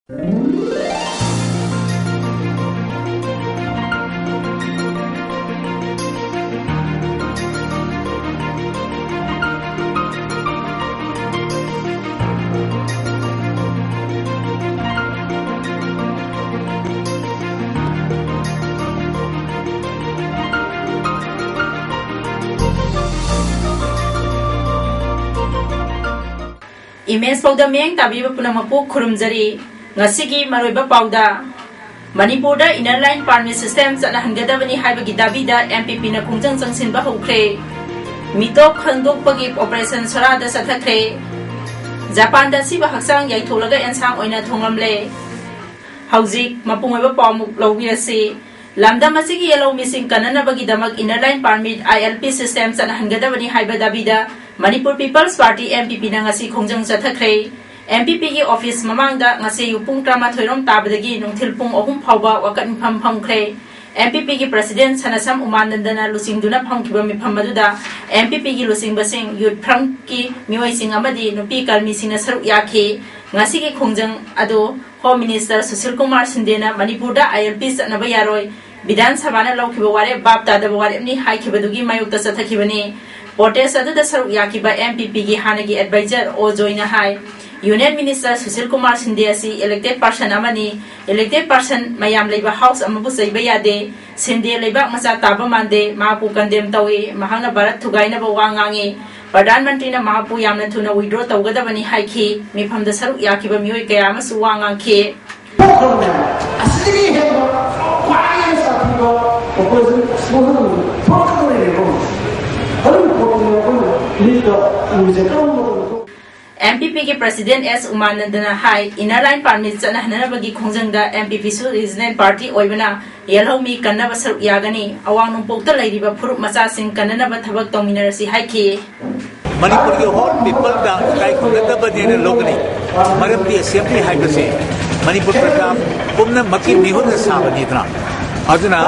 Image Paodam yang tabi punamapu khurumjari ngasigi maroiba pauda Manipurda inner line permit system chana hangadabani haibagi dabida MPP na khungjang changsinba hokre mitok khandokpagi operation sorada sathakre Japan da siba haksang yaitholaga ensang oina thonglamle haujik mapungoiba pawmuk lawbirasi lamda masigi yellow missing kananabagi damak inner line permit ILP system chana hangadabani haiba dabida Manipur People's Party MPP na ngasi khongjang chathakre MPP ki office mamangda ngasi upung trama thoirom tabadagi nungthil pung ahum phawba wakan pham phamkhre MPP ki president sanasam umanandana lusingduna phamkhiba mifam maduda MPP ki lusingbasing youth front ki mioi sing amadi nupi karmi singna saruk yakhi ngasi ki khongjang ado Home Minister Sushil Kumar Sindena Manipurda ILP sanaba yaroi Bidhan Sabhana laukhiba ware bap tadaba ware ni haikhibadugi mayukta chathakibani Protest adu da saruk yakiba MPP ki hanagi advisor o joina hai Union Minister Sushil Kumar Sindhe asi elected person amani elected person mayam leiba house amabu saiba yade Sindhe leiba macha taba mande mapu condemn tawi mahangna Bharat thugaina ba wangangi Pradhan Mantri na mapu yamna thuna withdraw tawgadabani haiki mifam da saruk yakiba mioi kaya amasu wangangkhe MPP के President S Umanandana hai inner line permit chana hanabagi khongjangda MPP su regional party oibana yelhomi kannaba saruk yagani awang numpokta lairiba furup macha sing kannaba thabak tongminarasi haiki Manipur के whole people da kai khongadaba dena logani maramdi assembly haibase Manipur prajam pumna maki mihun sabani dna aduna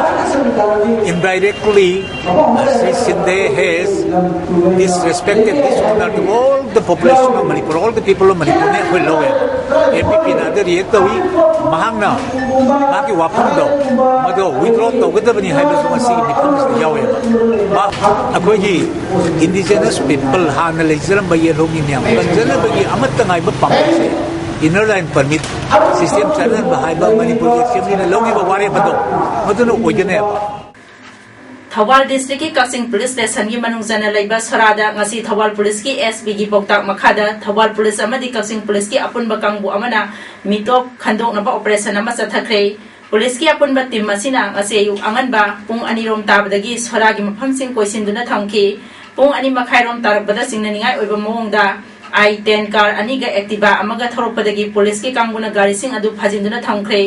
indirectly Sri Sindhe has disrespected this honor to all the population of Manipur, all the people of Manipur ne khoi lowe MPP na der ye tawi mahangna maki wapam do mado withdraw tawgadabani haibasu masi mifam yawe ba akhoi gi indigenous people hana lejaram baye lomi myam kanjana bagi amatta ngai ba pangse inner line permit system channel bahaiba Manipur assembly na logi ba ware bado maduna oigane Thawal district ki Kasing police station gi manungjana leiba sorada ngasi Thawal police ki SB gi boktak makhada Thawal police amadi Kasing police ki apunba kangbu amana mitop khandok naba operation ama chathakre police ki apunba team masina ngase yu anganba pung anirom tabadagi soragi mafam sing poisinduna thamki pung ani makhairom tarabada singna ningai oiba mongda I-10 car aniga activa amaga thoropadagi police ki kanguna gari sing adu phajinduna thamkhre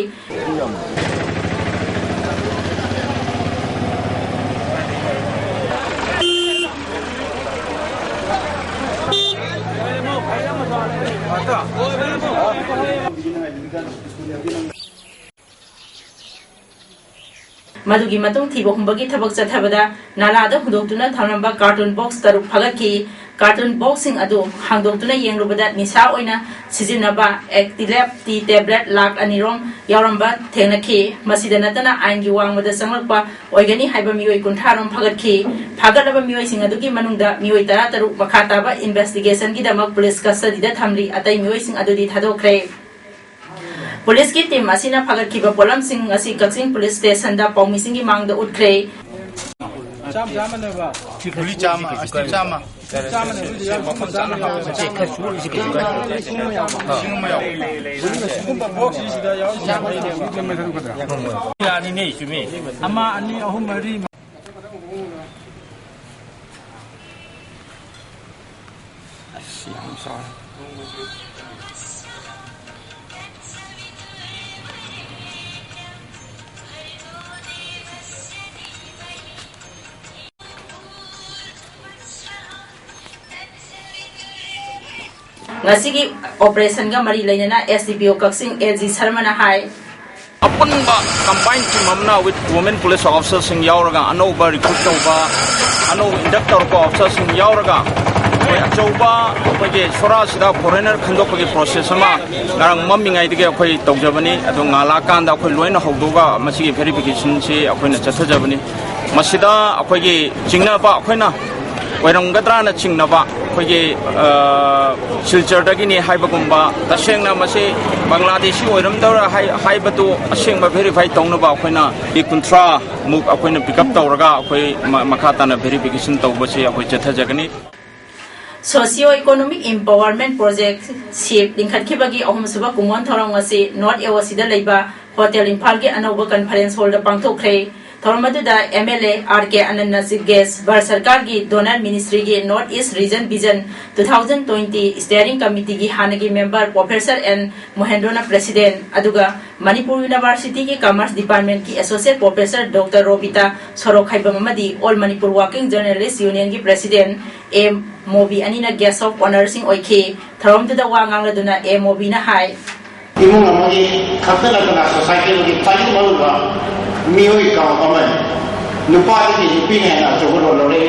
Madugi matung thibo humbagi thabak chathabada nalada hudoktuna thamramba cartoon box taruk phagaki cartoon box sing adu hangdoktuna yengrubada nisa oina sijinaba actilab t tablet lak anirom yauramba thengnaki masida natana aingi wangmada sanglakpa oigani haiba mioi kuntharom phagatki phagalaba mioi sing adugi manungda mioi tara taruk makhataba investigation gi damak police custody da thamri atai mioi sing adudi thadokre Police ki team asina phagat kiba polam sing asi Kasing police station da paumi sing gi mangda utkre chama ne ba chikuli chama asti chama ne ya mafam chama ha che khasu ji ke ga sing ma ya kum ba box ji da ya chama ne me thadu kadra ya ni ne shumi amma ani ahum mari I'm sorry ngasigi operation ga mari lainana SDPO Kasing AG Sharma na hai apunba combined team amna with women police officers sing yauraga anoba recruit tawba ano inductor ko officers sing yauraga ꯑꯩꯈꯣꯏ ꯑꯆꯧꯕ ꯑꯩꯈꯣꯏꯒꯤ ꯁꯣꯔꯥꯁꯤꯗ foreigner ꯈꯟꯗꯣꯛꯄꯒꯤ process ꯑꯃ ꯉꯔꯥꯡ ꯃꯝꯃꯤꯉꯩꯗꯒꯤ ꯑꯩꯈꯣꯏ ꯇꯧꯖꯕꯅꯤ ꯑꯗꯣ ꯉꯥꯜꯂꯛꯑꯀꯥꯟꯗ ꯑꯩꯈꯣꯏ ꯂꯣꯏꯅ ꯍꯧꯗꯣꯛꯑꯒ ꯃꯁꯤꯒꯤ ꯚꯦꯔꯤꯐꯤꯀꯦꯁꯟꯁꯤ ꯑꯩꯈꯣꯏꯅ ꯆꯠꯊꯖꯕꯅꯤ ꯃꯁꯤꯗ ꯑꯩꯈꯣꯏꯒꯤ ꯆꯤꯡꯅꯕ ꯑꯩꯈꯣꯏꯅ ꯑꯣꯏꯔꯝꯒꯗ꯭ꯔꯥꯅ ꯆꯤꯡꯅꯕ ꯑꯩꯈꯣꯏꯒꯤ ꯁꯤꯜꯆꯔꯗꯒꯤꯅꯤ ꯍꯥꯏꯕꯒꯨꯝꯕ ꯇꯁꯦꯡꯅ ꯃꯁꯤ ꯕꯪꯒ꯭ꯂꯥꯗꯦꯁꯤ ꯑꯣꯏꯔꯝꯗꯧꯔꯥ ꯍꯥꯏꯕꯗꯨ ꯑꯁꯦꯡꯕ ꯚꯦꯔꯤꯐꯥꯏ ꯇꯧꯅꯕ ꯑꯩꯈꯣꯏꯅ 30 ꯑꯩꯈꯣꯏꯅ ꯄꯤꯛꯑꯞ ꯇꯧꯔꯒ ꯑꯩꯈꯣꯏ ꯃꯈꯥ ꯇꯥꯅ ꯚꯦꯔꯤꯐꯤꯀꯦꯁꯟ ꯇꯧꯕꯁꯤ ꯑꯩꯈꯣꯏ ꯆꯠꯊꯖꯒꯅꯤ Socio-economic empowerment project SIP लिंखꯠꯈꯤꯕꯒꯤ ꯑꯍꯨꯝꯁꯨꯕ ꯀꯨꯝꯑꯣꯟ ꯊꯧꯔꯝ ꯑꯁꯤ ꯅꯣꯔꯊ ꯑꯦꯋꯥꯁꯤꯗ ꯂꯩꯕ ꯍꯣꯇꯦꯜ ꯏꯝꯐꯥꯜꯒꯤ ꯑꯅꯧꯕ ꯀꯟꯐꯔꯦꯟꯁ ꯍꯣꯜꯗ ꯄꯥꯡꯊꯣꯛꯈ꯭ꯔꯦ ꯊꯧꯔꯝ ꯑꯗꯨꯗ MLA RK ꯑꯅꯟꯅ चीफ गेस्ट भारत सरकारगी डोनर मिनिस्ट्रीगी north east region vision 2020 steering committee की हानगी मेंबर प्रोफेसर एन महेंद्रना प्रेसिडेंट अदुगा मणिपुर यूनिवर्सिटी की कॉमर्स डिपार्टमेंट की एसोसिएट प्रोफेसर डॉक्टर रोबिता सोरोखाइबमदी all Manipur working journalist union की प्रेसिडेंट एम मोबी अनिना गेस्ट ऑफ ऑनर सिंह ओइखे थरमदुदा वा ngangaduna ए मोबी ना हाय इमुंग अमगी खतलगना सोसाइटी की पाई मरुगा मियोई का अमन नुपादी की नुपीने ना जोगरो लोरे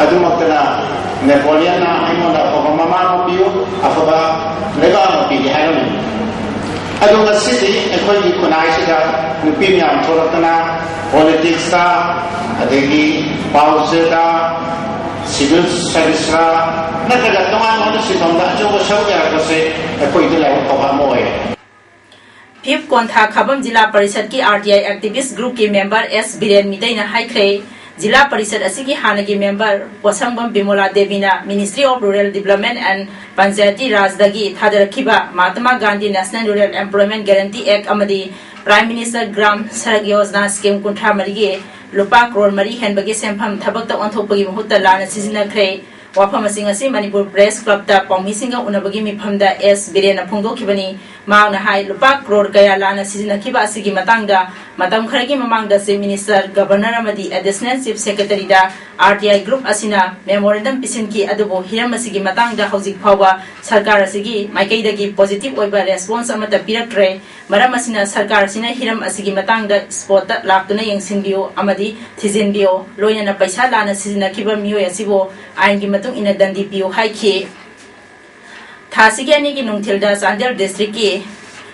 अदुमक्तना नेपोलियन ना इमोदा पगममा पियो अफबा लेगा पी हायरो अदुगा सिटी एखोई की खुनाइसिदा नुपी म्याम थोरकना पॉलिटिक्स ता अदेगी पाउसेदा सिविल सर्विस रा नतगा तमाम होद सितंदा जो सौया कसे एखोई दिला पगमोय फिफ्थ कोंथा खबम जिला परिषद की RTI एक्टिविस्ट ग्रुप की मेंबर एस बीरेन मितैना हाइख्रे जिला परिषद असिगी हानगी मेंबर पोसंगबम बिमोला देवीना ministry of rural development and Panchayati Raj दगी थादरखिबा Mahatma Gandhi national rural employment guarantee act अमदी prime minister Gram Sadak Yojana scheme कुंठा मरिगे लुपा करोड़ मरी हेनबगे सेंफम थबकता ओंथोपगी मुहुत्ता लाना सिजिनख्रे वाफम सिंह असि मणिपुर प्रेस क्लब ता पौमी सिंह उनबगी मिफमदा एस बीरेन फोंदोखिबनी मावना हाई लुपा करोड़ कया लाना सिजिनखिबा असिगी मतंगदा मतम खरगी ममांगदा से मिनिस्टर गवर्नर अमदी एडिशनल चीफ सेक्रेटरी दा RTI ग्रुप असिना मेमोरेंडम पिसिनकी अदुबो हिरम असिगी मतंगदा हौजिक फावा सरकार असिगी माइकैदगी पॉजिटिव ओइबा रेस्पॉन्स अमता पिरक्ट्रे मरम असिना सरकार असिना हिरम असिगी मतंगदा स्पॉट लाक्तुना यंगसिनबियो अमदी थिजिनबियो लोइना पैसा लाना सिजिनखिबा मियोय असिबो आइन की मतुंग इन दंडी पियो हाइखी थासिगी अनी की नुंगथिलदा चांदेल डिस्ट्रिक्ट की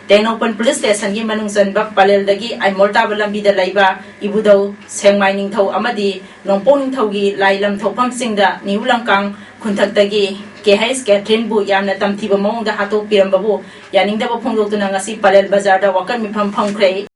टेंगनोपन पुलिस स्टेशन की मनुंग चनबा पलेलदगी आइमोलताबा लंबीदा लैबा इबुदौ सेंगमाई निंगथौ अमदी नोंपो निंगथौगी लाइलम थौफमसिंगदा निउलंकांग खुंथक्तगी KH कैथरीन बु यामना तमथिबा मौंगदा हातो पिरमबबु यानिंगदबा फोंदोक्तुना ngasi पलेल बाजार दा वकन मिफम फंख्रे